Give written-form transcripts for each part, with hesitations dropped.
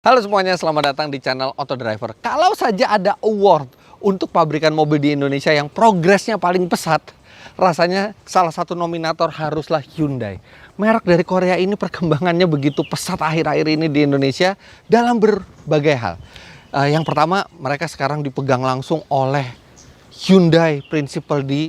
Halo semuanya, selamat datang di channel Auto Driver. Kalau saja ada award untuk pabrikan mobil di Indonesia yang progresnya paling pesat, rasanya salah satu nominator haruslah Hyundai. Merek dari Korea ini perkembangannya begitu pesat akhir-akhir ini di Indonesia dalam berbagai hal. Yang pertama, mereka sekarang dipegang langsung oleh Hyundai Principal di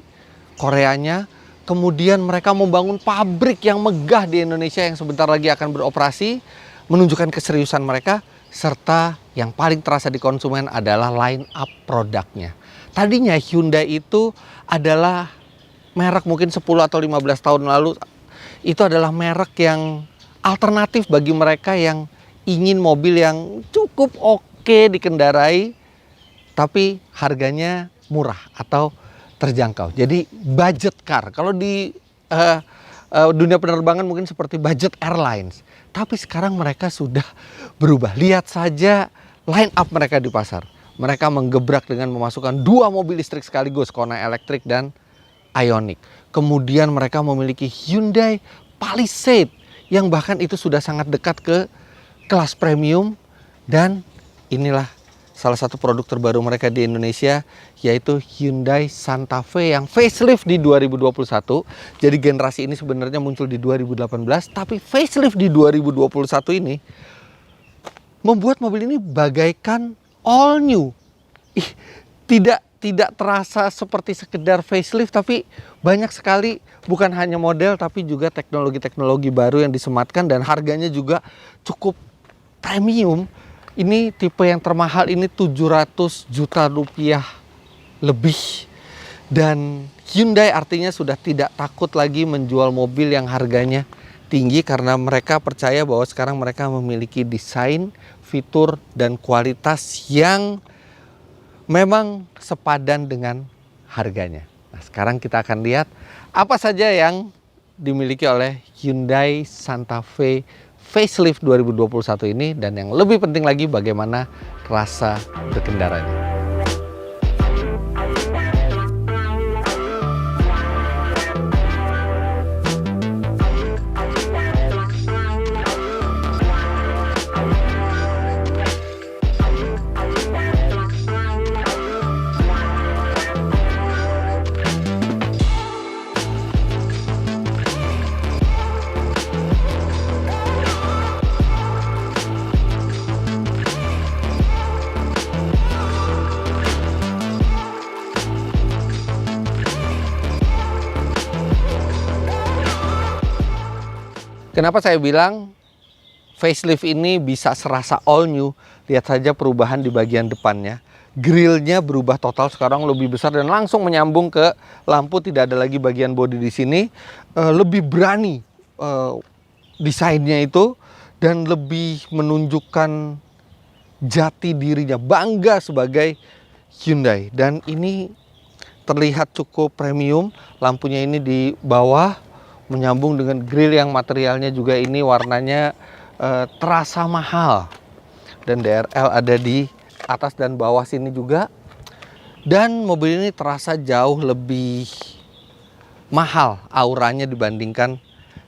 Koreanya. Kemudian mereka membangun pabrik yang megah di Indonesia yang sebentar lagi akan beroperasi, menunjukkan keseriusan mereka, serta yang paling terasa di konsumen adalah line up produknya. Tadinya Hyundai itu adalah merek mungkin 10 atau 15 tahun lalu, itu adalah merek yang alternatif bagi mereka yang ingin mobil yang cukup oke dikendarai, tapi harganya murah atau terjangkau. Jadi budget car. Kalau di dunia penerbangan mungkin seperti budget airlines. Tapi sekarang mereka sudah berubah. Lihat saja line up mereka di pasar. Mereka menggebrak dengan memasukkan 2 mobil listrik sekaligus, Kona Electric dan Ioniq. Kemudian mereka memiliki Hyundai Palisade yang bahkan itu sudah sangat dekat ke kelas premium. Dan inilah salah satu produk terbaru mereka di Indonesia, yaitu Hyundai Santa Fe yang facelift di 2021. Jadi generasi ini sebenarnya muncul di 2018, tapi facelift di 2021 ini membuat mobil ini bagaikan all new. Tidak terasa seperti sekedar facelift, tapi banyak sekali bukan hanya model tapi juga teknologi-teknologi baru yang disematkan, dan harganya juga cukup premium. Ini tipe yang termahal ini 700 juta rupiah lebih. Dan Hyundai artinya sudah tidak takut lagi menjual mobil yang harganya tinggi, karena mereka percaya bahwa sekarang mereka memiliki desain, fitur, dan kualitas yang memang sepadan dengan harganya. Nah, sekarang kita akan lihat apa saja yang dimiliki oleh Hyundai Santa Fe facelift 2021 ini, dan yang lebih penting lagi bagaimana rasa berkendaranya. Kenapa saya bilang facelift ini bisa serasa all new? Lihat saja perubahan di bagian depannya. Grillnya berubah total, sekarang lebih besar dan langsung menyambung ke lampu. Tidak ada lagi bagian bodi di sini. Lebih berani desainnya itu, dan lebih menunjukkan jati dirinya, bangga sebagai Hyundai. Dan ini terlihat cukup premium. Lampunya ini di bawah menyambung dengan grill yang materialnya juga ini warnanya terasa mahal, dan DRL ada di atas dan bawah sini juga. Dan mobil ini terasa jauh lebih mahal auranya dibandingkan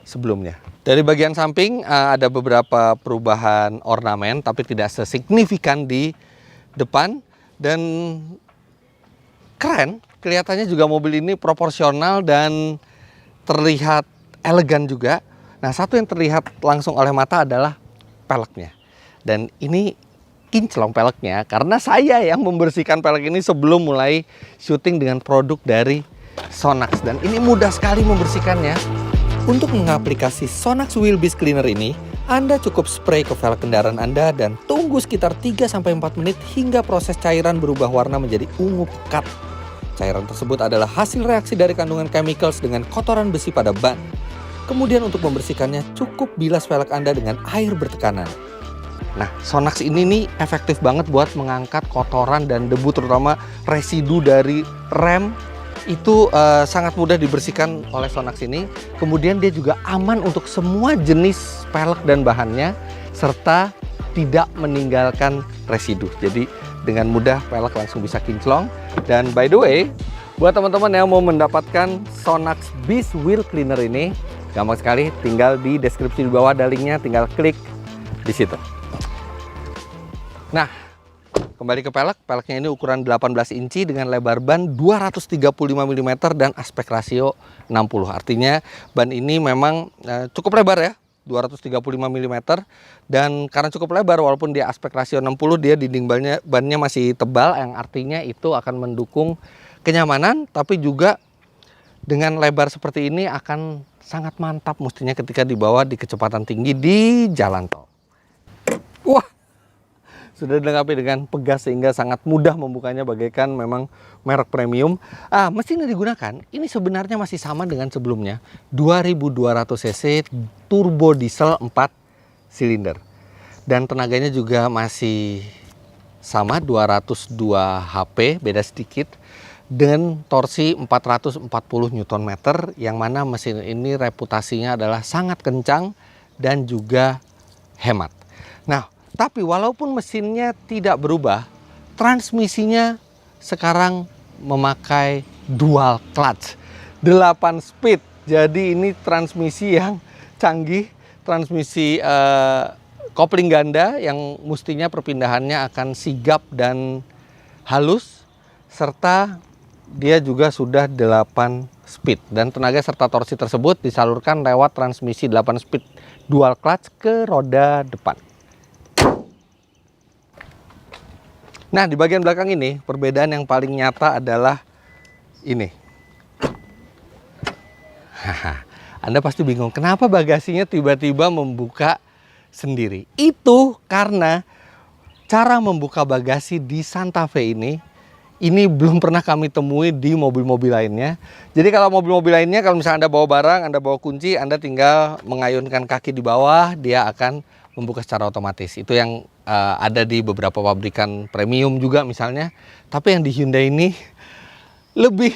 sebelumnya. Dari bagian samping ada beberapa perubahan ornamen, tapi tidak sesignifikan di depan. Dan keren, kelihatannya juga mobil ini proporsional dan terlihat elegan juga. Nah, satu yang terlihat langsung oleh mata adalah peleknya. Dan ini kinclong peleknya karena saya yang membersihkan pelek ini sebelum mulai syuting dengan produk dari Sonax. Dan ini mudah sekali membersihkannya. Untuk mengaplikasi Sonax Wheel Beast Cleaner ini, Anda cukup spray ke velg kendaraan Anda dan tunggu sekitar 3-4 menit hingga proses cairan berubah warna menjadi ungu pekat. Cairan tersebut adalah hasil reaksi dari kandungan chemicals dengan kotoran besi pada ban. Kemudian untuk membersihkannya cukup bilas velg Anda dengan air bertekanan. Nah, Sonax ini nih efektif banget buat mengangkat kotoran dan debu, terutama residu dari rem. Itu sangat mudah dibersihkan oleh Sonax ini. Kemudian dia juga aman untuk semua jenis velg dan bahannya, serta tidak meninggalkan residu. Jadi dengan mudah velg langsung bisa kinclong. Dan by the way, buat teman-teman yang mau mendapatkan Sonax Beast Wheel Cleaner ini, gampang sekali, tinggal di deskripsi di bawah ada linknya, tinggal klik di situ. Nah, kembali ke pelek. Peleknya ini ukuran 18 inci dengan lebar ban 235 mm dan aspek rasio 60. Artinya ban ini memang cukup lebar ya, 235 mm. Dan karena cukup lebar walaupun dia aspek rasio 60, dia dinding bannya masih tebal, yang artinya itu akan mendukung kenyamanan, tapi juga dengan lebar seperti ini akan sangat mantap mestinya ketika dibawa di kecepatan tinggi di jalan tol. Wah, sudah dilengkapi dengan pegas sehingga sangat mudah membukanya bagaikan memang merek premium. Mesin yang digunakan ini sebenarnya masih sama dengan sebelumnya, 2200 cc turbo diesel 4 silinder. Dan tenaganya juga masih sama, 202 HP, beda sedikit. Dan torsi 440 Nm, yang mana mesin ini reputasinya adalah sangat kencang dan juga hemat. Nah, tapi walaupun mesinnya tidak berubah, transmisinya sekarang memakai dual clutch 8 speed. Jadi ini transmisi yang canggih, transmisi kopling ganda yang mestinya perpindahannya akan sigap dan halus, serta dia juga sudah 8 speed, dan tenaga serta torsi tersebut disalurkan lewat transmisi 8 speed dual clutch ke roda depan. Nah, di bagian belakang ini perbedaan yang paling nyata adalah ini. Anda pasti bingung kenapa bagasinya tiba-tiba membuka sendiri. Itu karena cara membuka bagasi di Santa Fe ini belum pernah kami temui di mobil-mobil lainnya. Jadi kalau mobil-mobil lainnya, kalau misalnya Anda bawa barang, Anda bawa kunci, Anda tinggal mengayunkan kaki di bawah, dia akan membuka secara otomatis. Itu yang ada di beberapa pabrikan premium juga misalnya. Tapi yang di Hyundai ini lebih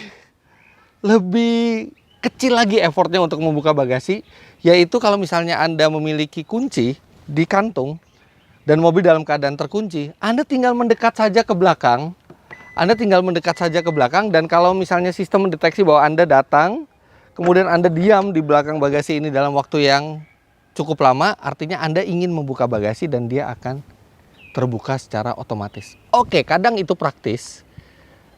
kecil lagi effortnya untuk membuka bagasi. Yaitu kalau misalnya Anda memiliki kunci di kantung dan mobil dalam keadaan terkunci, Anda tinggal mendekat saja ke belakang. Dan kalau misalnya sistem mendeteksi bahwa Anda datang, kemudian Anda diam di belakang bagasi ini dalam waktu yang cukup lama, artinya Anda ingin membuka bagasi dan dia akan terbuka secara otomatis. Oke, kadang itu praktis,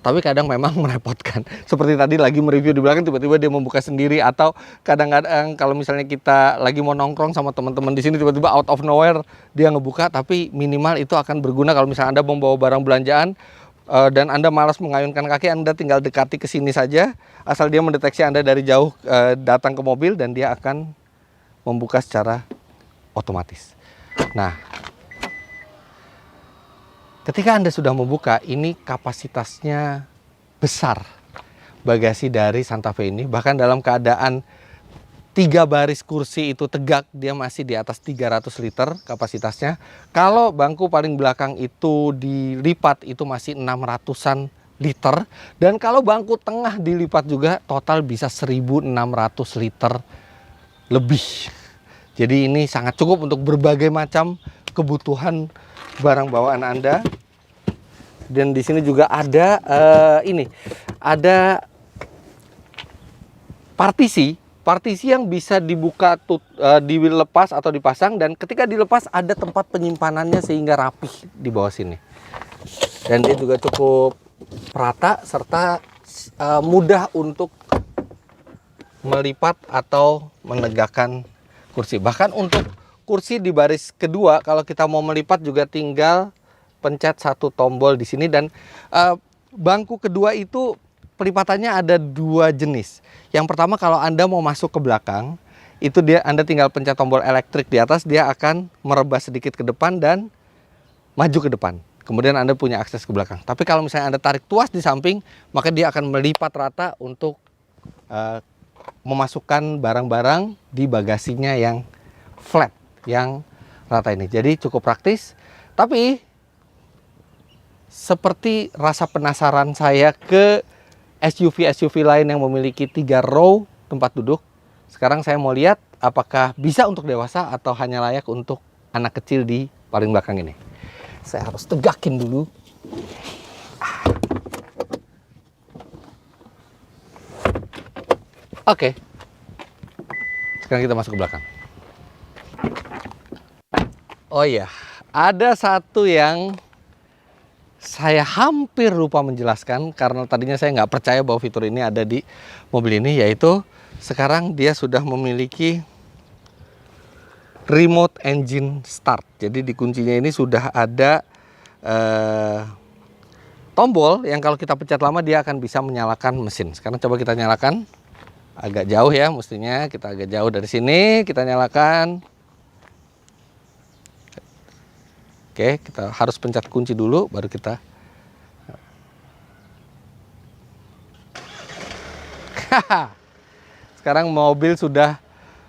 tapi kadang memang merepotkan. Seperti tadi lagi mereview di belakang, tiba-tiba dia membuka sendiri, atau kadang-kadang kalau misalnya kita lagi mau nongkrong sama teman-teman di sini, tiba-tiba out of nowhere dia ngebuka. Tapi minimal itu akan berguna kalau misalnya Anda membawa barang belanjaan dan Anda malas mengayunkan kaki, Anda tinggal dekati ke sini saja, asal dia mendeteksi Anda dari jauh datang ke mobil, dan dia akan membuka secara otomatis. Nah, ketika Anda sudah membuka, ini kapasitasnya besar bagasi dari Santa Fe ini. Bahkan dalam keadaan 3 baris kursi itu tegak, dia masih di atas 300 liter kapasitasnya. Kalau bangku paling belakang itu dilipat, itu masih 600-an liter. Dan kalau bangku tengah dilipat juga, total bisa 1.600 liter lebih. Jadi ini sangat cukup untuk berbagai macam kebutuhan barang bawaan Anda. Dan di sini juga ada ada partisi yang bisa dibuka, dilepas atau dipasang, dan ketika dilepas ada tempat penyimpanannya sehingga rapih di bawah sini. Dan dia juga cukup rata serta mudah untuk melipat atau menegakkan kursi. Bahkan untuk kursi di baris kedua, kalau kita mau melipat juga tinggal pencet satu tombol di sini. Dan bangku kedua itu pelipatannya ada 2 jenis. Yang pertama, kalau Anda mau masuk ke belakang, itu Anda tinggal pencet tombol elektrik di atas, dia akan merebas sedikit ke depan dan maju ke depan. Kemudian Anda punya akses ke belakang. Tapi kalau misalnya Anda tarik tuas di samping, maka dia akan melipat rata untuk memasukkan barang-barang di bagasinya yang flat, yang rata ini. Jadi cukup praktis. Tapi seperti rasa penasaran saya ke SUV lain yang memiliki 3 row tempat duduk, sekarang saya mau lihat apakah bisa untuk dewasa atau hanya layak untuk anak kecil di paling belakang ini. Saya harus tegakin dulu. Oke. Sekarang kita masuk ke belakang. Oh iya, ada satu yang saya hampir lupa menjelaskan karena tadinya saya nggak percaya bahwa fitur ini ada di mobil ini, yaitu sekarang dia sudah memiliki remote engine start. Jadi di kuncinya ini sudah ada tombol yang kalau kita pencet lama dia akan bisa menyalakan mesin. Sekarang coba kita nyalakan. Agak jauh ya, mestinya kita agak jauh dari sini, kita nyalakan. Oke, kita harus pencet kunci dulu baru kita. Sekarang mobil sudah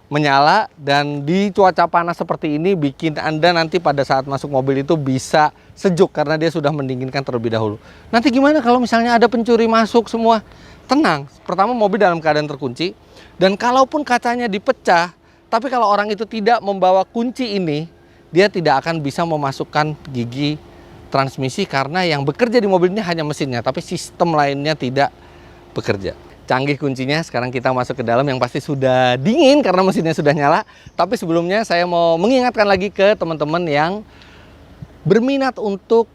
menyala, dan di cuaca panas seperti ini bikin Anda nanti pada saat masuk mobil itu bisa sejuk karena dia sudah mendinginkan terlebih dahulu. Nanti gimana kalau misalnya ada pencuri masuk semua? Tenang, pertama mobil dalam keadaan terkunci, dan kalaupun kacanya dipecah, tapi kalau orang itu tidak membawa kunci ini, dia tidak akan bisa memasukkan gigi transmisi karena yang bekerja di mobil ini hanya mesinnya, tapi sistem lainnya tidak bekerja. Canggih kuncinya. Sekarang kita masuk ke dalam, yang pasti sudah dingin karena mesinnya sudah nyala. Tapi sebelumnya saya mau mengingatkan lagi ke teman-teman yang berminat untuk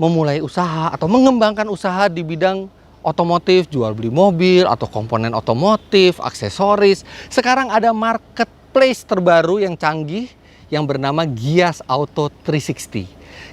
memulai usaha atau mengembangkan usaha di bidang otomotif, jual beli mobil atau komponen otomotif, aksesoris. Sekarang ada marketplace terbaru yang canggih yang bernama Gias Auto 360.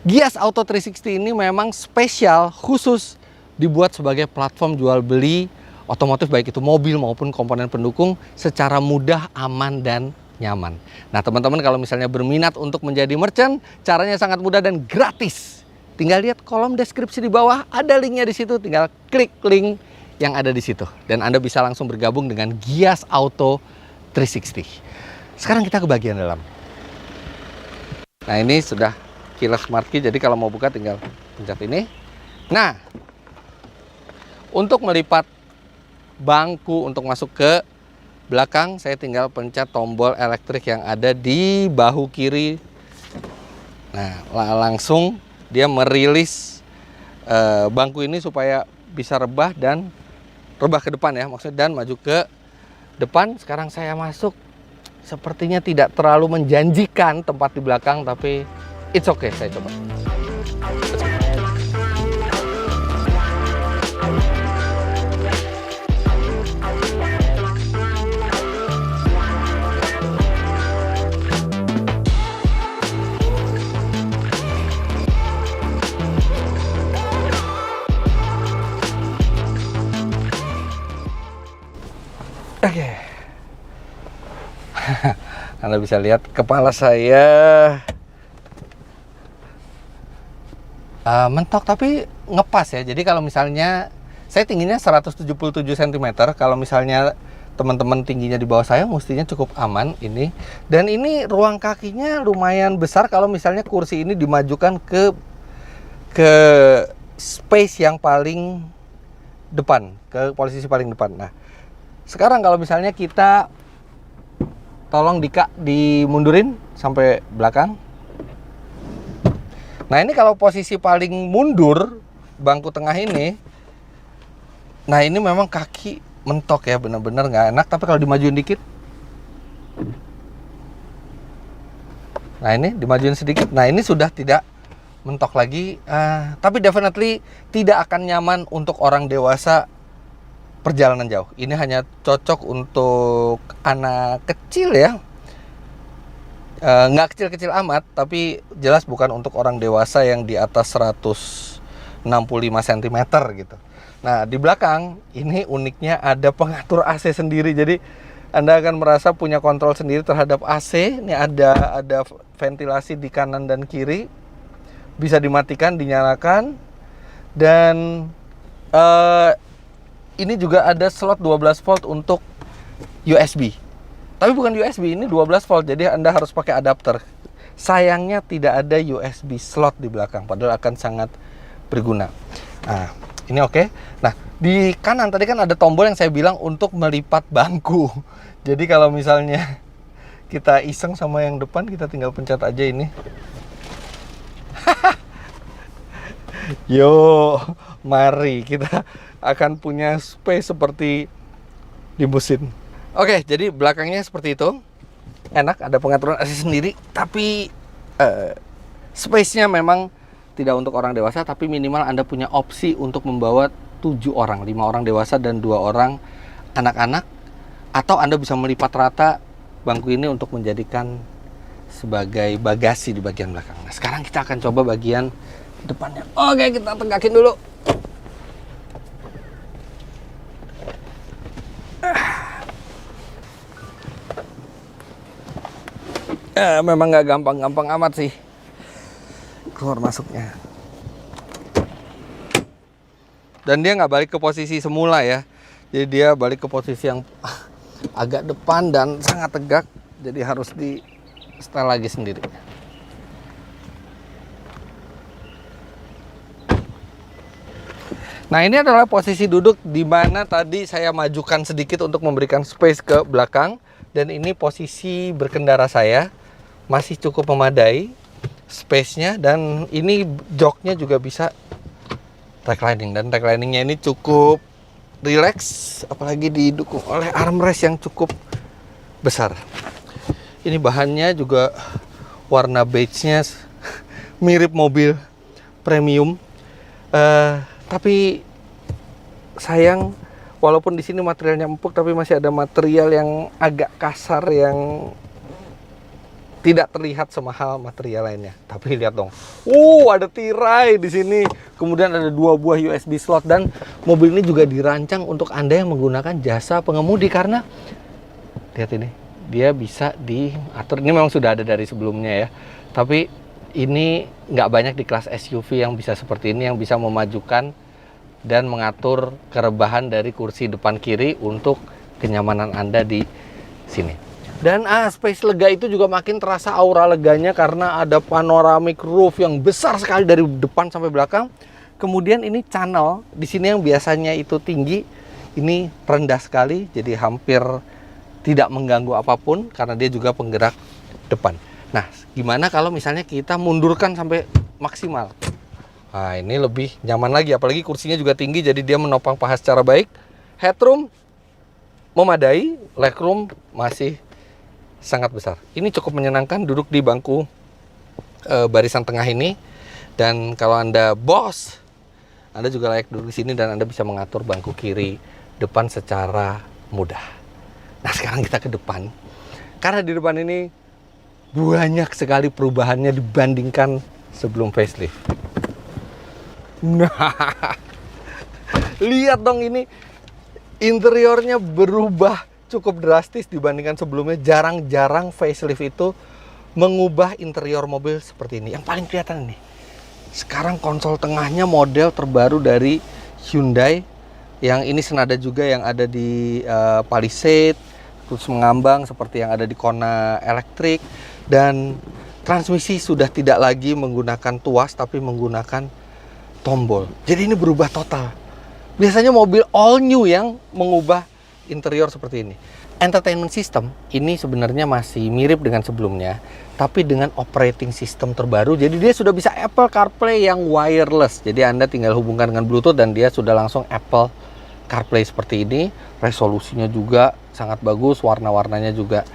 Gias Auto 360 ini memang spesial khusus dibuat sebagai platform jual beli otomotif, baik itu mobil maupun komponen pendukung, secara mudah, aman, dan nyaman. Nah teman-teman, kalau misalnya berminat untuk menjadi merchant, caranya sangat mudah dan gratis. Tinggal lihat kolom deskripsi di bawah, ada linknya di situ. Tinggal klik link yang ada di situ, dan Anda bisa langsung bergabung dengan Gias Auto 360. Sekarang kita ke bagian dalam. Nah ini sudah keyless smart key, jadi kalau mau buka tinggal pencet ini. Nah, untuk melipat bangku untuk masuk ke belakang, saya tinggal pencet tombol elektrik yang ada di bahu kiri. Nah, langsung dia merilis bangku ini supaya bisa rebah ke depan ya, maksudnya, dan maju ke depan. Sekarang saya masuk. Sepertinya tidak terlalu menjanjikan tempat di belakang, tapi it's okay, saya coba. Oke. Anda bisa lihat kepala saya mentok tapi ngepas ya. Jadi kalau misalnya saya tingginya 177 cm, kalau misalnya teman-teman tingginya di bawah saya, mestinya cukup aman ini. Dan ini ruang kakinya lumayan besar kalau misalnya kursi ini dimajukan ke space yang paling depan, ke posisi paling depan. Nah, sekarang kalau misalnya kita tolong dimundurin sampai belakang. Nah ini kalau posisi paling mundur bangku tengah ini, nah ini memang kaki mentok ya, benar-benar nggak enak. Tapi kalau dimajuin dikit, nah ini dimajuin sedikit, nah ini sudah tidak mentok lagi. Tapi definitely tidak akan nyaman untuk orang dewasa perjalanan jauh. Ini hanya cocok untuk anak kecil ya, nggak kecil-kecil amat, tapi jelas bukan untuk orang dewasa yang di atas 165 cm gitu. Nah di belakang ini uniknya ada pengatur AC sendiri, jadi Anda akan merasa punya kontrol sendiri terhadap AC. Ini ada ventilasi di kanan dan kiri, bisa dimatikan, dinyalakan, dan ini juga ada slot 12 volt untuk USB. Tapi bukan USB, ini 12 volt, jadi Anda harus pakai adapter. Sayangnya tidak ada USB slot di belakang, padahal akan sangat berguna. Nah, ini oke. Nah, di kanan tadi kan ada tombol yang saya bilang untuk melipat bangku. Jadi kalau misalnya kita iseng sama yang depan, kita tinggal pencet aja ini. Yo, mari kita akan punya space seperti limousin. Oke, jadi belakangnya seperti itu. Enak, ada pengaturan AC sendiri, tapi space-nya memang tidak untuk orang dewasa, tapi minimal Anda punya opsi untuk membawa 7 orang, 5 orang dewasa dan 2 orang anak-anak, atau Anda bisa melipat rata bangku ini untuk menjadikan sebagai bagasi di bagian belakang. Nah, sekarang kita akan coba bagian depannya. Oke, kita tegakin dulu. Memang nggak gampang-gampang amat sih keluar masuknya. Dan dia nggak balik ke posisi semula ya. Jadi dia balik ke posisi yang agak depan dan sangat tegak. Jadi harus di setel lagi sendiri. Nah, ini adalah posisi duduk di mana tadi saya majukan sedikit untuk memberikan space ke belakang. Dan ini posisi berkendara saya. Masih cukup memadai space-nya, dan ini joknya juga bisa reclining, dan recliningnya ini cukup relax, apalagi didukung oleh armrest yang cukup besar. Ini bahannya juga warna beige-nya mirip mobil premium, tapi sayang walaupun di sini materialnya empuk, tapi masih ada material yang agak kasar yang tidak terlihat semahal material lainnya. Tapi lihat dong, ada tirai di sini. Kemudian ada 2 buah USB slot, dan mobil ini juga dirancang untuk Anda yang menggunakan jasa pengemudi, karena lihat ini, dia bisa diatur. Ini memang sudah ada dari sebelumnya ya, tapi ini nggak banyak di kelas SUV yang bisa seperti ini, yang bisa memajukan dan mengatur kerebahan dari kursi depan kiri untuk kenyamanan Anda di sini. Dan space lega itu juga makin terasa aura leganya karena ada panoramic roof yang besar sekali dari depan sampai belakang. Kemudian ini channel di sini yang biasanya itu tinggi, ini rendah sekali, jadi hampir tidak mengganggu apapun karena dia juga penggerak depan. Nah, gimana kalau misalnya kita mundurkan sampai maksimal? Nah, ini lebih nyaman lagi, apalagi kursinya juga tinggi, jadi dia menopang paha secara baik. Headroom memadai, legroom masih sangat besar. Ini cukup menyenangkan duduk di bangku barisan tengah ini. Dan kalau Anda bos, Anda juga layak duduk di sini, dan Anda bisa mengatur bangku kiri depan secara mudah. Nah, sekarang kita ke depan. Karena di depan ini banyak sekali perubahannya dibandingkan sebelum facelift. Nah, lihat dong, ini interiornya berubah cukup drastis dibandingkan sebelumnya. Jarang-jarang facelift itu mengubah interior mobil seperti ini. Yang paling kelihatan ini, sekarang konsol tengahnya model terbaru dari Hyundai, yang ini senada juga yang ada di Palisade, terus mengambang seperti yang ada di Kona Electric, dan transmisi sudah tidak lagi menggunakan tuas tapi menggunakan tombol. Jadi ini berubah total. Biasanya mobil all new yang mengubah interior seperti ini. Entertainment system ini sebenarnya masih mirip dengan sebelumnya, tapi dengan operating system terbaru. Jadi dia sudah bisa Apple CarPlay yang wireless. Jadi Anda tinggal hubungkan dengan Bluetooth dan dia sudah langsung Apple CarPlay seperti ini. Resolusinya juga sangat bagus, warna-warnanya juga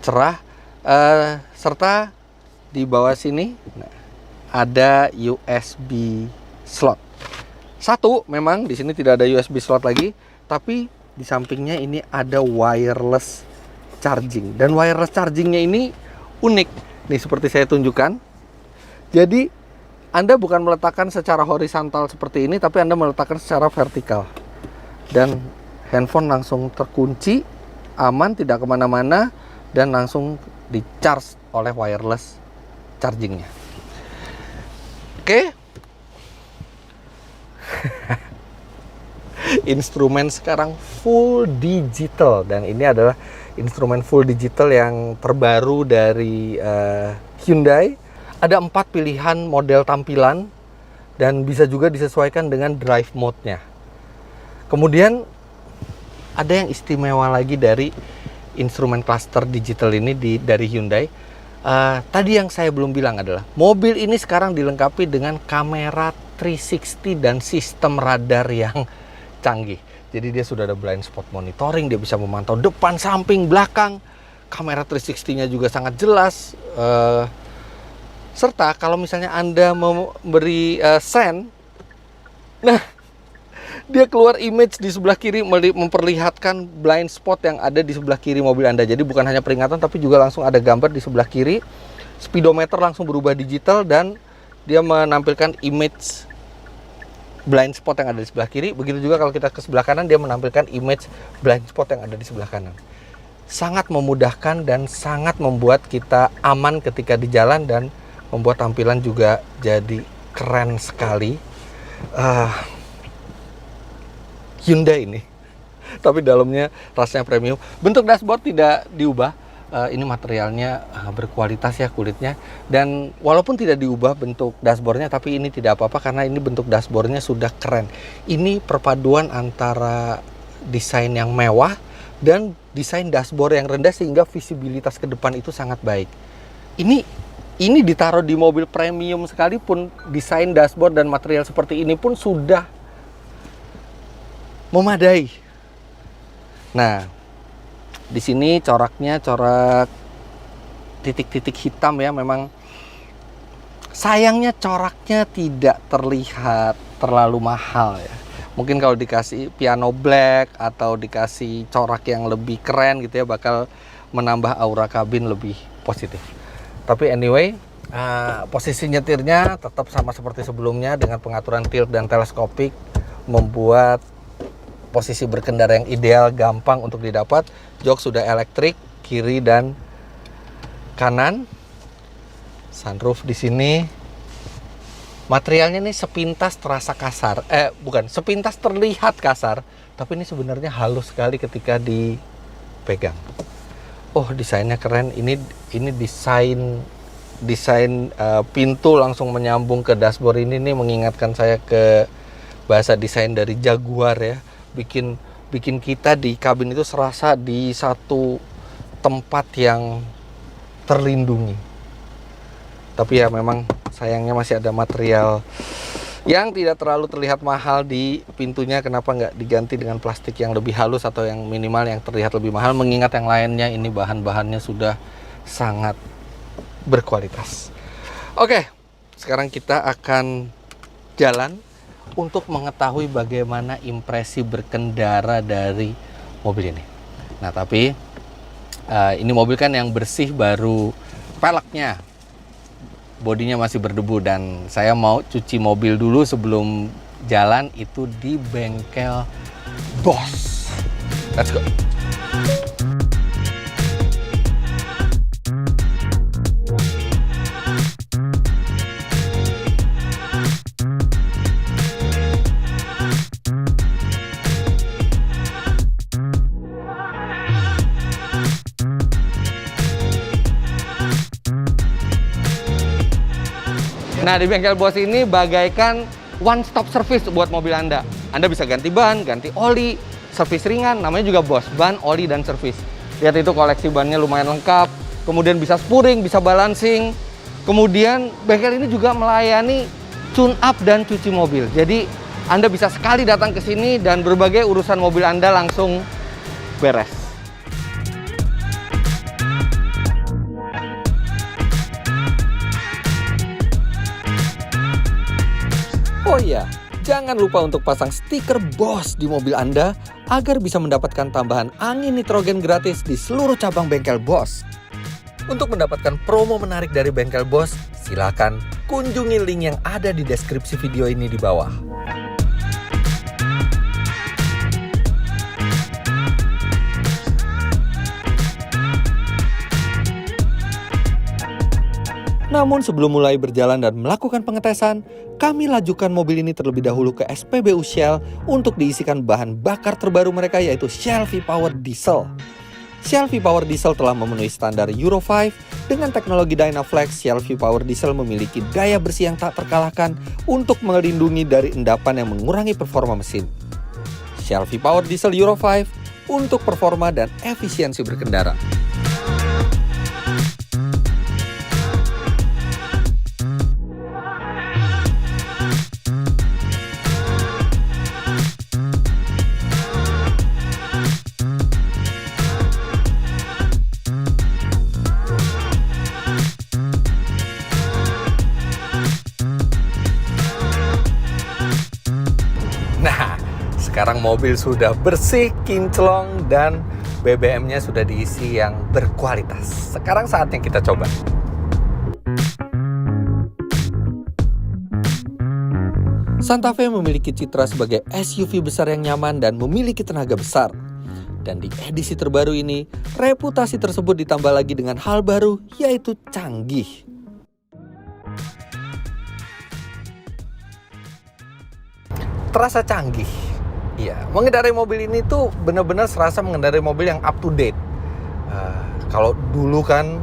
cerah. Serta di bawah sini ada USB slot. Satu, memang di sini tidak ada USB slot lagi, tapi di sampingnya ini ada wireless charging. Dan wireless chargingnya ini unik. Nih, seperti saya tunjukkan. Jadi Anda bukan meletakkan secara horizontal seperti ini, tapi Anda meletakkan secara vertikal. Dan handphone langsung terkunci, aman, tidak kemana-mana, dan langsung di-charge oleh wireless chargingnya. Oke. Instrumen sekarang full digital, dan ini adalah instrumen full digital yang terbaru dari Hyundai. Ada 4 pilihan model tampilan dan bisa juga disesuaikan dengan drive mode-nya. Kemudian ada yang istimewa lagi dari instrumen cluster digital ini dari Hyundai. Tadi yang saya belum bilang adalah mobil ini sekarang dilengkapi dengan kamera 360 dan sistem radar yang canggih. Jadi dia sudah ada blind spot monitoring, dia bisa memantau depan, samping, belakang. Kamera 360-nya juga sangat jelas. Serta kalau misalnya Anda memberi send, nah dia keluar image di sebelah kiri memperlihatkan blind spot yang ada di sebelah kiri mobil Anda. Jadi bukan hanya peringatan tapi juga langsung ada gambar di sebelah kiri. Speedometer langsung berubah digital dan dia menampilkan image blind spot yang ada di sebelah kiri. Begitu juga kalau kita ke sebelah kanan, dia menampilkan image blind spot yang ada di sebelah kanan. Sangat memudahkan dan sangat membuat kita aman ketika di jalan dan membuat tampilan juga jadi keren sekali. Hyundai ini, tapi dalamnya rasanya premium. Bentuk dashboard tidak diubah. Ini materialnya berkualitas ya kulitnya. Dan walaupun tidak diubah bentuk dashboardnya, tapi ini tidak apa-apa karena ini bentuk dashboardnya sudah keren. Ini perpaduan antara desain yang mewah dan desain dashboard yang rendah sehingga visibilitas ke depan itu sangat baik. Ini ditaruh di mobil premium sekalipun, desain dashboard dan material seperti ini pun sudah memadai. Nah, di sini coraknya corak titik-titik hitam ya. Memang sayangnya coraknya tidak terlihat terlalu mahal ya. Mungkin kalau dikasih piano black atau dikasih corak yang lebih keren gitu ya, bakal menambah aura kabin lebih positif. Tapi anyway, posisi nyetirnya tetap sama seperti sebelumnya dengan pengaturan tilt dan teleskopik, membuat posisi berkendara yang ideal, gampang untuk didapat. Jok sudah elektrik, kiri dan kanan. Sunroof di sini. Materialnya nih sepintas terasa kasar. Sepintas terlihat kasar, tapi ini sebenarnya halus sekali ketika dipegang. Oh, desainnya keren. Ini desain pintu langsung menyambung ke dashboard ini nih mengingatkan saya ke bahasa desain dari Jaguar ya. Bikin kita di kabin itu serasa di satu tempat yang terlindungi. Tapi ya memang sayangnya masih ada material yang tidak terlalu terlihat mahal di pintunya. Kenapa nggak diganti dengan plastik yang lebih halus atau yang minimal yang terlihat lebih mahal, mengingat yang lainnya ini bahan-bahannya sudah sangat berkualitas. Oke, sekarang kita akan jalan untuk mengetahui bagaimana impresi berkendara dari mobil ini. Nah, tapi ini mobil kan yang bersih, baru peleknya, bodinya masih berdebu, dan saya mau cuci mobil dulu sebelum jalan itu di bengkel Bosch. Let's go. Nah, di bengkel Bosch ini bagaikan one stop service buat mobil Anda. Anda bisa ganti ban, ganti oli, servis ringan, namanya juga Bosch, ban, oli, dan servis. Lihat itu koleksi bannya lumayan lengkap, kemudian bisa spuring, bisa balancing. Kemudian bengkel ini juga melayani tune up dan cuci mobil. Jadi Anda bisa sekali datang ke sini dan berbagai urusan mobil Anda langsung beres. Oh iya, jangan lupa untuk pasang stiker Bosch di mobil Anda agar bisa mendapatkan tambahan angin nitrogen gratis di seluruh cabang bengkel Bosch. Untuk mendapatkan promo menarik dari bengkel Bosch, silakan kunjungi link yang ada di deskripsi video ini di bawah. Namun sebelum mulai berjalan dan melakukan pengetesan, kami lajukan mobil ini terlebih dahulu ke SPBU Shell untuk diisikan bahan bakar terbaru mereka, yaitu Shell V-Power Diesel. Shell V-Power Diesel telah memenuhi standar Euro 5 dengan teknologi Dynaflex. Shell V-Power Diesel memiliki daya bersih yang tak terkalahkan untuk melindungi dari endapan yang mengurangi performa mesin. Shell V-Power Diesel Euro 5 untuk performa dan efisiensi berkendara. Sekarang mobil sudah bersih, kinclong, dan BBM-nya sudah diisi yang berkualitas. Sekarang saatnya kita coba. Santa Fe memiliki citra sebagai SUV besar yang nyaman dan memiliki tenaga besar. Dan di edisi terbaru ini, reputasi tersebut ditambah lagi dengan hal baru, yaitu canggih. Terasa canggih. Iya, mengendarai mobil ini tuh benar-benar serasa mengendarai mobil yang up to date. Kalau dulu kan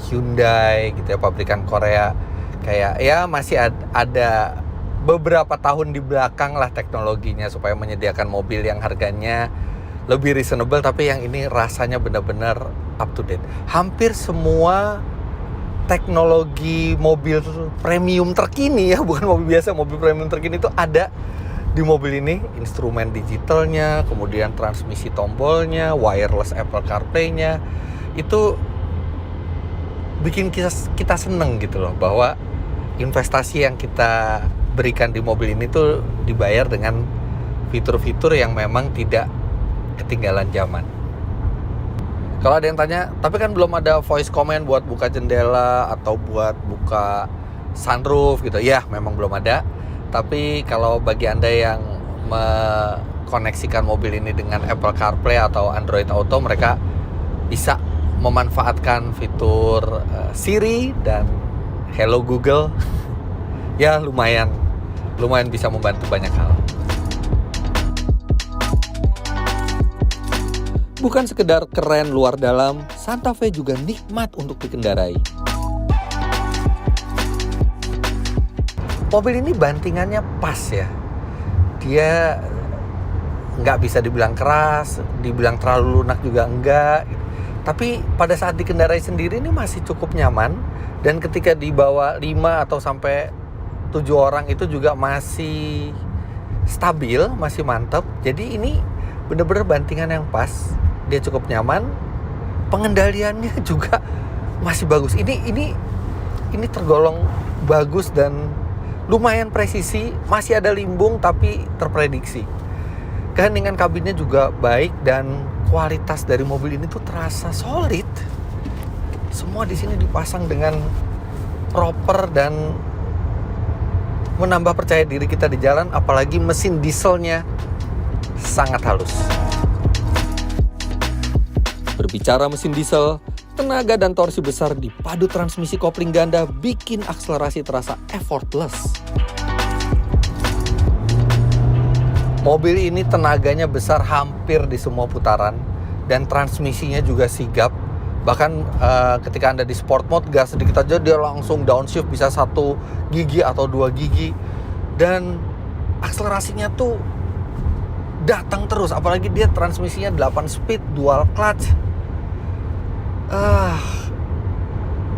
Hyundai gitu ya, pabrikan Korea, kayak ya masih ada beberapa tahun di belakang lah teknologinya supaya menyediakan mobil yang harganya lebih reasonable, tapi yang ini rasanya benar-benar up to date. Hampir semua teknologi mobil premium terkini ya, bukan mobil biasa, mobil premium terkini itu ada di mobil ini. Instrumen digitalnya, kemudian transmisi tombolnya, wireless Apple CarPlay-nya, itu bikin kita seneng gitu loh, bahwa investasi yang kita berikan di mobil ini tuh dibayar dengan fitur-fitur yang memang tidak ketinggalan zaman. Kalau ada yang tanya, tapi kan belum ada voice command buat buka jendela atau buat buka sunroof gitu. Ya, memang belum ada. Tapi kalau bagi Anda yang mengkoneksikan mobil ini dengan Apple CarPlay atau Android Auto, mereka bisa memanfaatkan fitur Siri dan Hello Google. Ya lumayan bisa membantu banyak hal. Bukan sekedar keren luar dalam, Santa Fe juga nikmat untuk dikendarai. Mobil ini bantingannya pas ya. Dia nggak bisa dibilang keras, dibilang terlalu lunak juga enggak. Tapi pada saat dikendarai sendiri ini masih cukup nyaman. Dan ketika dibawa 5 atau sampai 7 orang itu juga masih stabil, masih mantap. Jadi ini benar-benar bantingan yang pas. Dia cukup nyaman. Pengendaliannya juga masih bagus. Ini tergolong bagus dan lumayan presisi, masih ada limbung tapi terprediksi. Keheningan kabinnya juga baik dan kualitas dari mobil ini tuh terasa solid. Semua di sini dipasang dengan proper dan menambah percaya diri kita di jalan, apalagi mesin dieselnya sangat halus. Berbicara mesin diesel, tenaga dan torsi besar dipadu transmisi kopling ganda bikin akselerasi terasa effortless. Mobil ini tenaganya besar hampir di semua putaran dan transmisinya juga sigap. Bahkan ketika Anda di sport mode, gas sedikit aja dia langsung downshift bisa 1 gigi atau 2 gigi. Dan akselerasinya tuh datang terus, apalagi dia transmisinya 8 speed, dual clutch.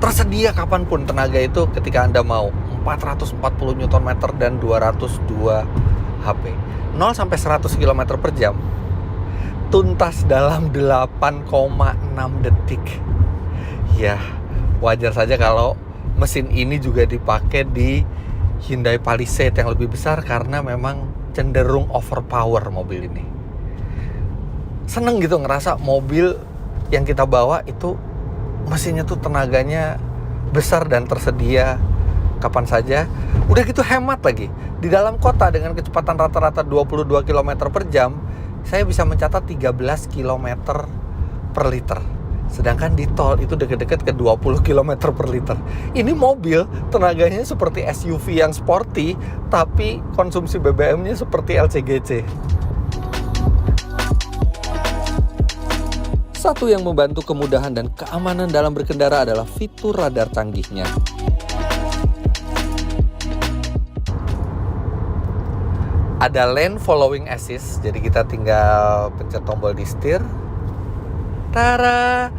Tersedia kapanpun tenaga itu ketika Anda mau. 440 Nm dan 202 HP. 0 sampai 100 km per jam tuntas dalam 8,6 detik. Ya, wajar saja kalau mesin ini juga dipakai di Hyundai Palisade yang lebih besar karena memang cenderung overpower mobil ini. Seneng gitu ngerasa mobil yang kita bawa itu mesinnya tuh tenaganya besar dan tersedia kapan saja. Udah gitu hemat lagi. Di dalam kota dengan kecepatan rata-rata 22 km per jam, saya bisa mencatat 13 km per liter. Sedangkan di tol itu deket-deket ke 20 km per liter. Ini mobil tenaganya seperti SUV yang sporty, tapi konsumsi BBM-nya seperti LCGC. Satu yang membantu kemudahan dan keamanan dalam berkendara adalah fitur radar canggihnya. Ada lane following assist, jadi kita tinggal pencet tombol di setir. Tara,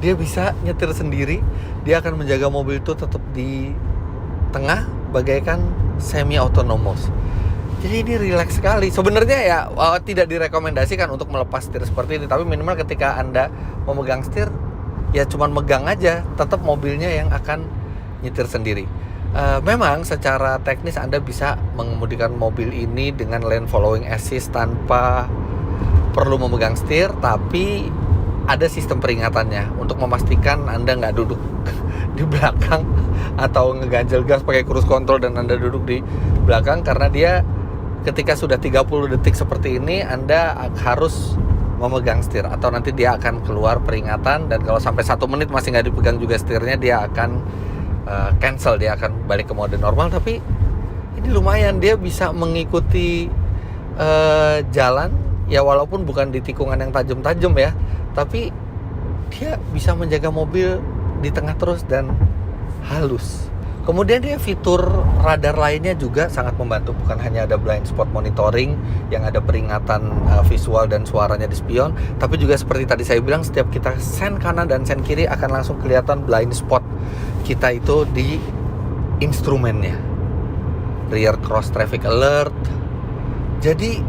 dia bisa nyetir sendiri. Dia akan menjaga mobil itu tetap di tengah, bagaikan semi autonomous. Jadi ini rileks sekali. Sebenarnya ya tidak direkomendasikan untuk melepas setir seperti ini, tapi minimal ketika Anda memegang setir, ya cuman megang aja, tetap mobilnya yang akan nyetir sendiri. Memang secara teknis Anda bisa mengemudikan mobil ini dengan lane following assist tanpa perlu memegang setir, tapi ada sistem peringatannya untuk memastikan Anda nggak duduk di belakang atau ngeganjel gas pakai cruise control dan Anda duduk di belakang, karena dia ketika sudah 30 detik seperti ini Anda harus memegang setir atau nanti dia akan keluar peringatan, dan kalau sampai 1 menit masih nggak dipegang juga setirnya dia akan cancel, dia akan balik ke mode normal. Tapi ini lumayan, dia bisa mengikuti jalan ya, walaupun bukan di tikungan yang tajam-tajam ya, tapi dia bisa menjaga mobil di tengah terus dan halus. Kemudian dia fitur radar lainnya juga sangat membantu, bukan hanya ada blind spot monitoring yang ada peringatan visual dan suaranya di spion, tapi juga seperti tadi saya bilang, setiap kita sen kanan dan sen kiri akan langsung kelihatan blind spot kita itu di instrumennya. Rear cross traffic alert. Jadi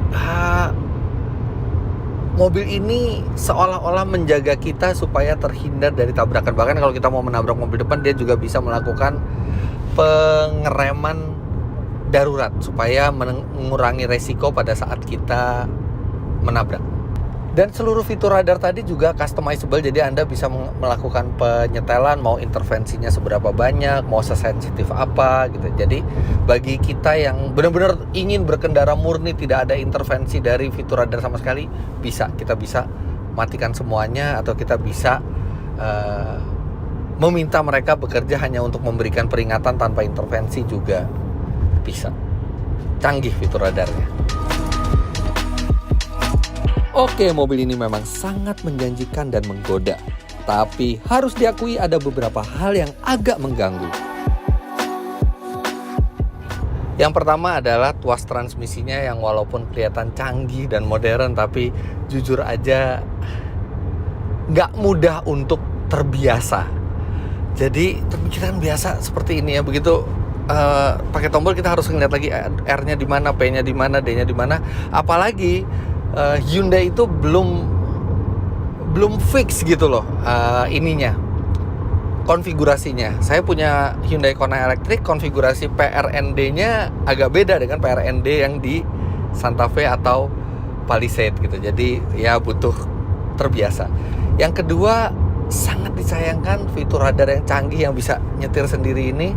mobil ini seolah-olah menjaga kita supaya terhindar dari tabrakan. Bahkan kalau kita mau menabrak mobil depan, dia juga bisa melakukan pengereman darurat supaya mengurangi resiko pada saat kita menabrak. Dan seluruh fitur radar tadi juga customizable, jadi Anda bisa melakukan penyetelan, mau intervensinya seberapa banyak, mau sesensitif apa gitu. Jadi bagi kita yang benar-benar ingin berkendara murni, tidak ada intervensi dari fitur radar sama sekali, kita bisa matikan semuanya, atau kita bisa meminta mereka bekerja hanya untuk memberikan peringatan tanpa intervensi juga bisa. Canggih fitur radarnya. Oke, mobil ini memang sangat menjanjikan dan menggoda. Tapi harus diakui ada beberapa hal yang agak mengganggu. Yang pertama adalah tuas transmisinya yang walaupun kelihatan canggih dan modern, tapi jujur aja nggak mudah untuk terbiasa. Jadi kita kan biasa seperti ini ya, begitu pakai tombol kita harus ngeliat lagi R-nya di mana, P-nya di mana, D-nya di mana. Apalagi Hyundai itu belum fix gitu loh ininya, konfigurasinya. Saya punya Hyundai Kona Electric, konfigurasi PRND-nya agak beda dengan PRND yang di Santa Fe atau Palisade gitu. Jadi ya butuh terbiasa. Yang kedua, sangat disayangkan fitur radar yang canggih yang bisa nyetir sendiri ini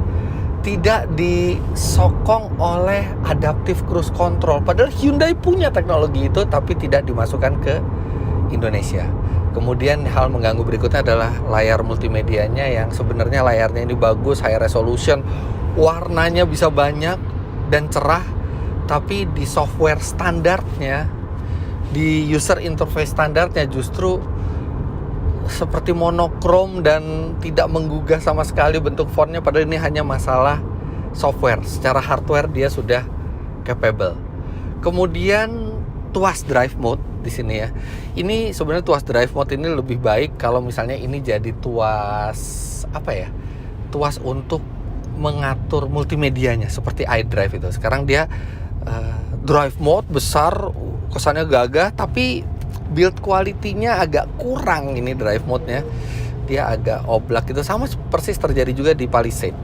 tidak disokong oleh adaptive cruise control. Padahal Hyundai punya teknologi itu, tapi tidak dimasukkan ke Indonesia. Kemudian hal mengganggu berikutnya adalah layar multimedianya yang sebenarnya layarnya ini bagus, high resolution, warnanya bisa banyak dan cerah, tapi di software standarnya, di user interface standarnya justru seperti monokrom dan tidak menggugah sama sekali bentuk fontnya, padahal ini hanya masalah software. Secara hardware dia sudah capable. Kemudian tuas drive mode di sini ya. Ini sebenarnya tuas drive mode ini lebih baik kalau misalnya ini jadi tuas tuas untuk mengatur multimedianya seperti iDrive itu. Sekarang dia drive mode besar, kesannya gagah, tapi build quality-nya agak kurang ini drive mode-nya. Dia agak oblak gitu, sama persis terjadi juga di Palisade.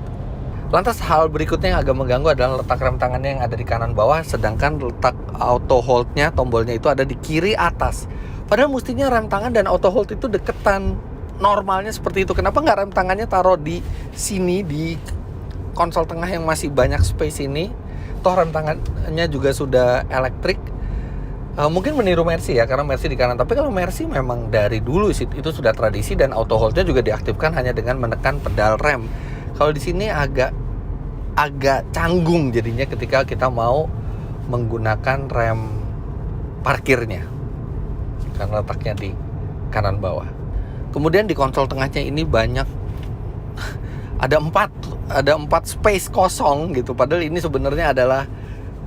Lantas hal berikutnya yang agak mengganggu adalah letak rem tangannya yang ada di kanan bawah, sedangkan letak auto hold-nya, tombolnya itu ada di kiri atas. Padahal mestinya rem tangan dan auto hold itu deketan, normalnya seperti itu. Kenapa nggak rem tangannya taruh di sini, di konsol tengah yang masih banyak space ini? Toh rem tangannya juga sudah elektrik. Mungkin meniru Mercy ya, karena Mercy di kanan. Tapi kalau Mercy memang dari dulu itu sudah tradisi, dan auto hold-nya juga diaktifkan hanya dengan menekan pedal rem. Kalau di sini agak canggung jadinya ketika kita mau menggunakan rem parkirnya, karena letaknya di kanan bawah. Kemudian di konsol tengahnya ini banyak ada 4 space kosong gitu. Padahal ini sebenarnya adalah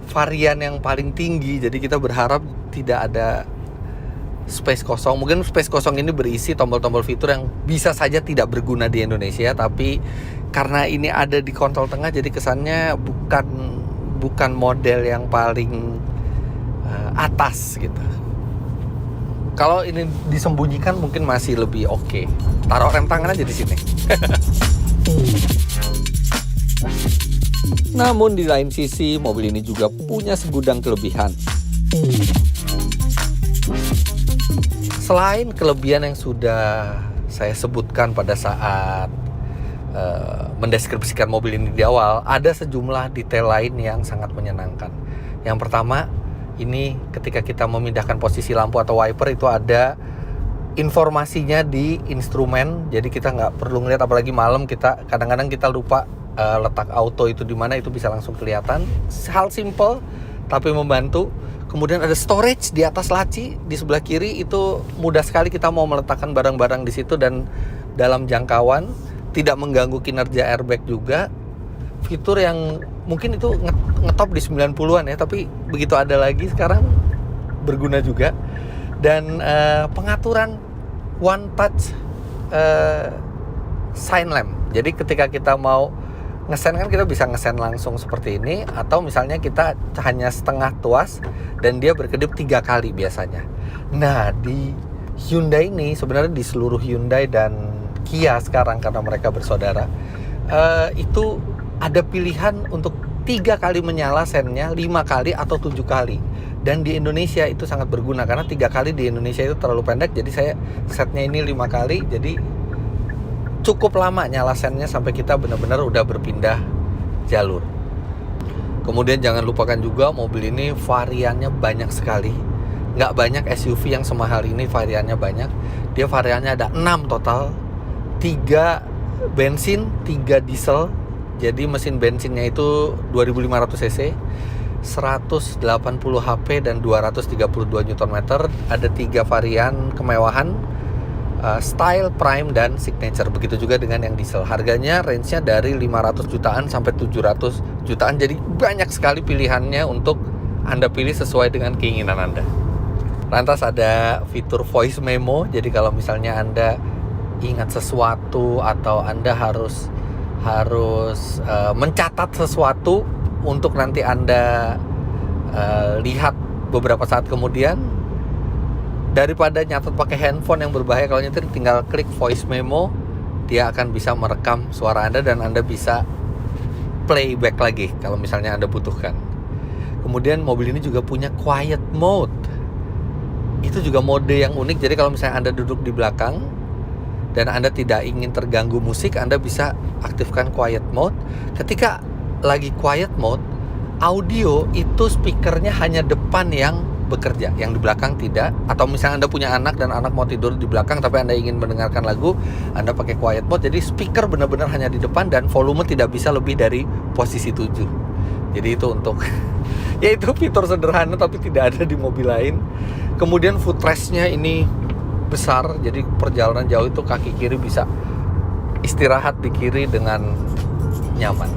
varian yang paling tinggi, jadi kita berharap tidak ada space kosong. Mungkin space kosong ini berisi tombol-tombol fitur yang bisa saja tidak berguna di Indonesia, tapi karena ini ada di konsol tengah, jadi kesannya bukan model yang paling atas gitu. Kalau ini disembunyikan mungkin masih lebih oke. Taruh rem tangan aja di sini. Namun di lain sisi, mobil ini juga punya segudang kelebihan. Selain kelebihan yang sudah saya sebutkan pada saat mendeskripsikan mobil ini di awal, ada sejumlah detail lain yang sangat menyenangkan. Yang pertama, ini ketika kita memindahkan posisi lampu atau wiper itu ada informasinya di instrumen, jadi kita nggak perlu ngeliat, apalagi malam kita kadang-kadang kita lupa letak auto itu di mana, itu bisa langsung kelihatan. Hal simple tapi membantu. Kemudian ada storage di atas laci di sebelah kiri, itu mudah sekali kita mau meletakkan barang-barang di situ dan dalam jangkauan, tidak mengganggu kinerja airbag juga. Fitur yang mungkin itu ngetop di 90-an ya, tapi begitu ada lagi sekarang berguna juga. Dan pengaturan one touch sign lamp. Jadi ketika kita mau ngesen kan kita bisa ngesen langsung seperti ini, atau misalnya kita hanya setengah tuas dan dia berkedip 3 kali biasanya. Nah, di Hyundai ini sebenarnya di seluruh Hyundai dan Kia sekarang karena mereka bersaudara, itu ada pilihan untuk 3 kali menyala sennya, 5 kali atau 7 kali. Dan di Indonesia itu sangat berguna karena 3 kali di Indonesia itu terlalu pendek, jadi saya setnya ini 5 kali, jadi cukup lama nyala sennya sampai kita benar-benar udah berpindah jalur. Kemudian jangan lupakan juga mobil ini variannya banyak sekali. Nggak banyak SUV yang semahal ini variannya banyak. Dia variannya ada 6 total, 3 bensin, 3 diesel. Jadi mesin bensinnya itu 2500 cc, 180 HP dan 232 Nm. Ada 3 varian kemewahan, Style, Prime, dan Signature. Begitu juga dengan yang diesel. Harganya range-nya dari 500 jutaan sampai 700 jutaan. Jadi banyak sekali pilihannya untuk Anda pilih sesuai dengan keinginan Anda. Lantas ada fitur voice memo. Jadi kalau misalnya Anda ingat sesuatu atau Anda harus mencatat sesuatu untuk nanti Anda lihat beberapa saat kemudian, daripada nyatet pakai handphone yang berbahaya kalau nyetir, tinggal klik voice memo, dia akan bisa merekam suara Anda dan Anda bisa playback lagi kalau misalnya Anda butuhkan. Kemudian mobil ini juga punya quiet mode. Itu juga mode yang unik. Jadi kalau misalnya Anda duduk di belakang dan Anda tidak ingin terganggu musik, Anda bisa aktifkan quiet mode. Ketika lagi quiet mode, audio itu speakernya hanya depan yang bekerja, yang di belakang tidak. Atau misalnya Anda punya anak dan anak mau tidur di belakang tapi Anda ingin mendengarkan lagu, Anda pakai quiet mode, jadi speaker benar-benar hanya di depan dan volume tidak bisa lebih dari posisi 7. Jadi itu untuk ya itu fitur sederhana tapi tidak ada di mobil lain. Kemudian footrest-nya ini besar, jadi perjalanan jauh itu kaki kiri bisa istirahat di kiri dengan nyaman.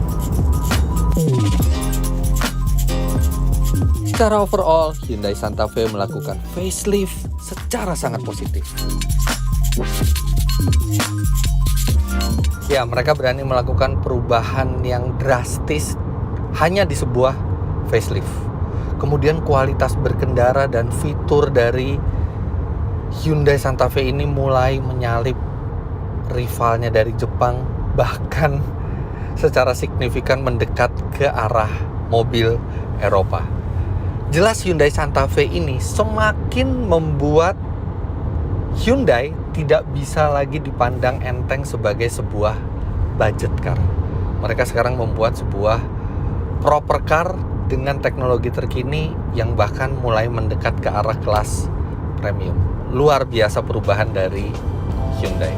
Secara overall, Hyundai Santa Fe melakukan facelift secara sangat positif. Ya, mereka berani melakukan perubahan yang drastis hanya di sebuah facelift. Kemudian kualitas berkendara dan fitur dari Hyundai Santa Fe ini mulai menyalip rivalnya dari Jepang, bahkan secara signifikan mendekat ke arah mobil Eropa. Jelas Hyundai Santa Fe ini semakin membuat Hyundai tidak bisa lagi dipandang enteng sebagai sebuah budget car. Mereka sekarang membuat sebuah proper car dengan teknologi terkini yang bahkan mulai mendekat ke arah kelas premium. Luar biasa perubahan dari Hyundai.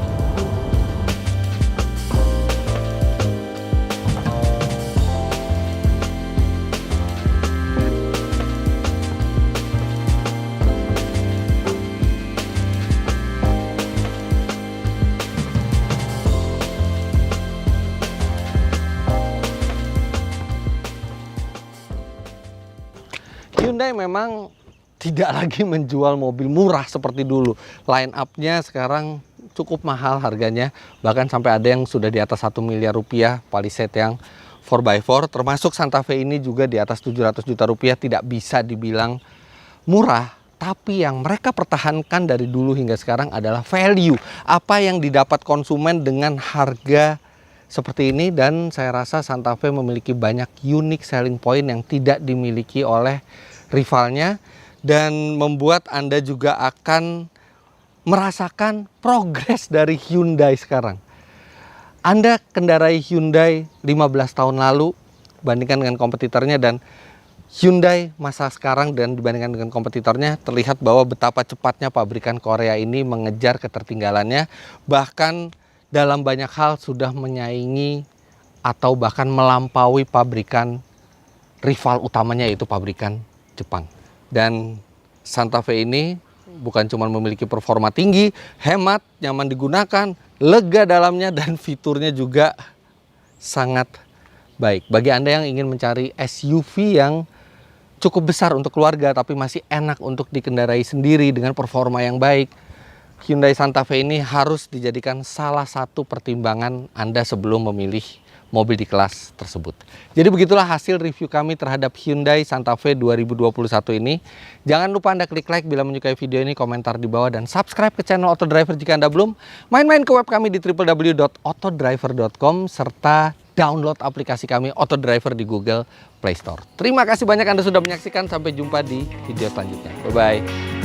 Hyundai memang tidak lagi menjual mobil murah seperti dulu. Line up-nya sekarang cukup mahal harganya. Bahkan sampai ada yang sudah di atas 1 miliar rupiah, Palisade yang 4x4. Termasuk Santa Fe ini juga di atas 700 juta rupiah. Tidak bisa dibilang murah. Tapi yang mereka pertahankan dari dulu hingga sekarang adalah value. Apa yang didapat konsumen dengan harga seperti ini, dan saya rasa Santa Fe memiliki banyak unique selling point yang tidak dimiliki oleh rivalnya dan membuat Anda juga akan merasakan progres dari Hyundai sekarang. Anda kendarai Hyundai 15 tahun lalu bandingkan dengan kompetitornya, dan Hyundai masa sekarang dan dibandingkan dengan kompetitornya terlihat bahwa betapa cepatnya pabrikan Korea ini mengejar ketertinggalannya, bahkan dalam banyak hal sudah menyaingi atau bahkan melampaui pabrikan rival utamanya, yaitu pabrikan Jepang. Dan Santa Fe ini bukan cuma memiliki performa tinggi, hemat, nyaman digunakan, lega dalamnya, dan fiturnya juga sangat baik. Bagi Anda yang ingin mencari SUV yang cukup besar untuk keluarga tapi masih enak untuk dikendarai sendiri dengan performa yang baik, Hyundai Santa Fe ini harus dijadikan salah satu pertimbangan Anda sebelum memilih mobil di kelas tersebut. Jadi begitulah hasil review kami terhadap Hyundai Santa Fe 2021 ini. Jangan lupa Anda klik like bila menyukai video ini, komentar di bawah, dan subscribe ke channel Autodriver jika Anda belum. Main-main ke web kami di www.autodriver.com serta download aplikasi kami Autodriver di Google Play Store. Terima kasih banyak Anda sudah menyaksikan. Sampai jumpa di video selanjutnya. Bye-bye.